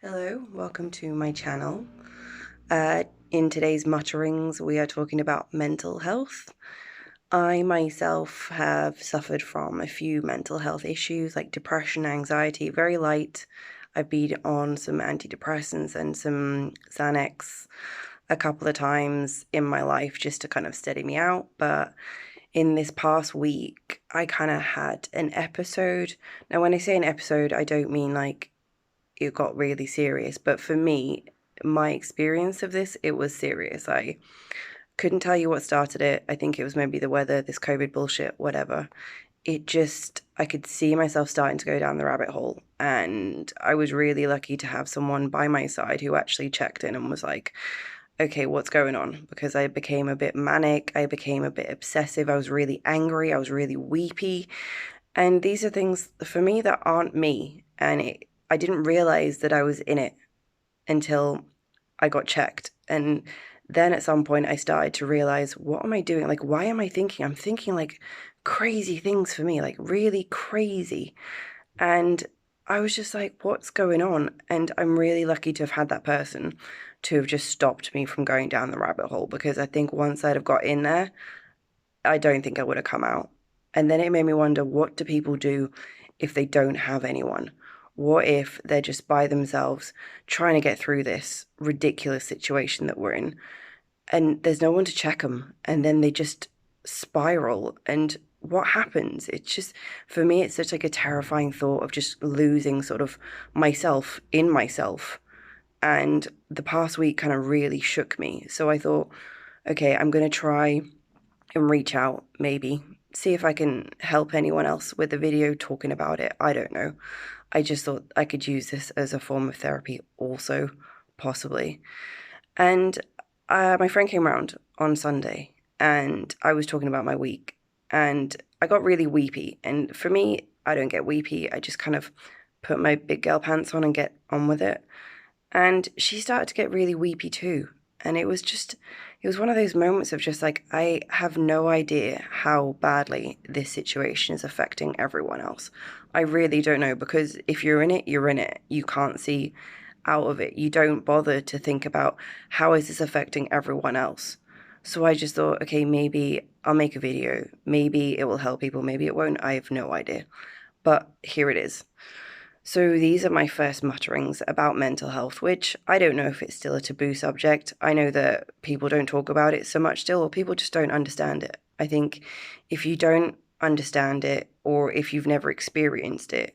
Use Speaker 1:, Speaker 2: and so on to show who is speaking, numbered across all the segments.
Speaker 1: Hello, welcome to my channel. In today's mutterings, we are talking about mental health. I myself have suffered from a few mental health issues like depression, anxiety, very light. I've been on some antidepressants and some Xanax a couple of times in my life just to kind of steady me out. But in this past week, I kind of had an episode. Now, when I say an episode, I don't mean like it got really serious. But for me, my experience of this, it was serious. I couldn't tell you what started it. I think it was maybe the weather, this COVID bullshit, whatever. It just, I could see myself starting to go down the rabbit hole. And I was really lucky to have someone by my side who actually checked in and was like, okay, what's going on? Because I became a bit manic. I became a bit obsessive. I was really angry. I was really weepy. And these are things for me that aren't me. And I didn't realize that I was in it until I got checked. And then at some point I started to realize, what am I doing? Like, why am I thinking? I'm thinking like crazy things for me, like really crazy. And I was just like, what's going on? And I'm really lucky to have had that person to have just stopped me from going down the rabbit hole, because I think once I'd have got in there, I don't think I would have come out. And then it made me wonder, what do people do if they don't have anyone? What if they're just by themselves trying to get through this ridiculous situation that we're in, and there's no one to check them, and then they just spiral? And what happens? It's just, for me, it's such like a terrifying thought of just losing sort of myself in myself. And the past week kind of really shook me. So I thought, okay, I'm going to try and reach out, maybe see if I can help anyone else with a video talking about it. I don't know. I just thought I could use this as a form of therapy also, possibly. And my friend came around on Sunday and I was talking about my week, and I got really weepy. And for me, I don't get weepy. I just kind of put my big girl pants on and get on with it. And she started to get really weepy too. And it was one of those moments of just like, I have no idea how badly this situation is affecting everyone else. I really don't know, because if you're in it, you're in it. You can't see out of it. You don't bother to think about how is this affecting everyone else. So I just thought, okay, maybe I'll make a video. Maybe it will help people. Maybe it won't. I have no idea. But here it is. So these are my first mutterings about mental health, which I don't know if it's still a taboo subject. I know that people don't talk about it so much still, or people just don't understand it. I think if you don't understand it, or if you've never experienced it,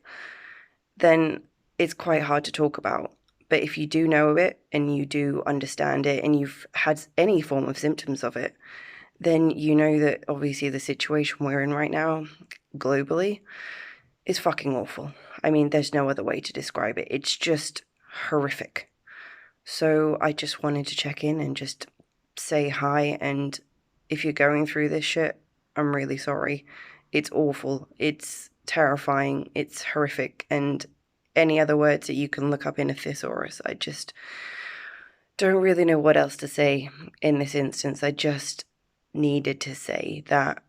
Speaker 1: then it's quite hard to talk about. But if you do know it and you do understand it and you've had any form of symptoms of it, then you know that obviously the situation we're in right now, globally, is fucking awful. I mean, there's no other way to describe it. It's just horrific. So I just wanted to check in and just say hi. And if you're going through this shit, I'm really sorry. It's awful. It's terrifying. It's horrific. And any other words that you can look up in a thesaurus, I just don't really know what else to say in this instance. I just needed to say that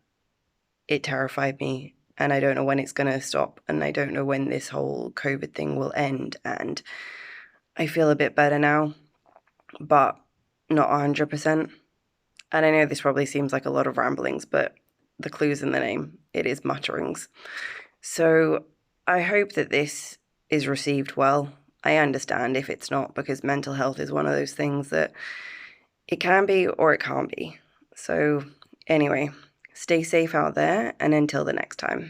Speaker 1: it terrified me, and I don't know when it's going to stop, and I don't know when this whole COVID thing will end. And I feel a bit better now, but not 100%. And I know this probably seems like a lot of ramblings, but the clue's in the name. It is mutterings. So I hope that this is received well. I understand if it's not, because mental health is one of those things that it can be or it can't be. So anyway, stay safe out there, and until the next time.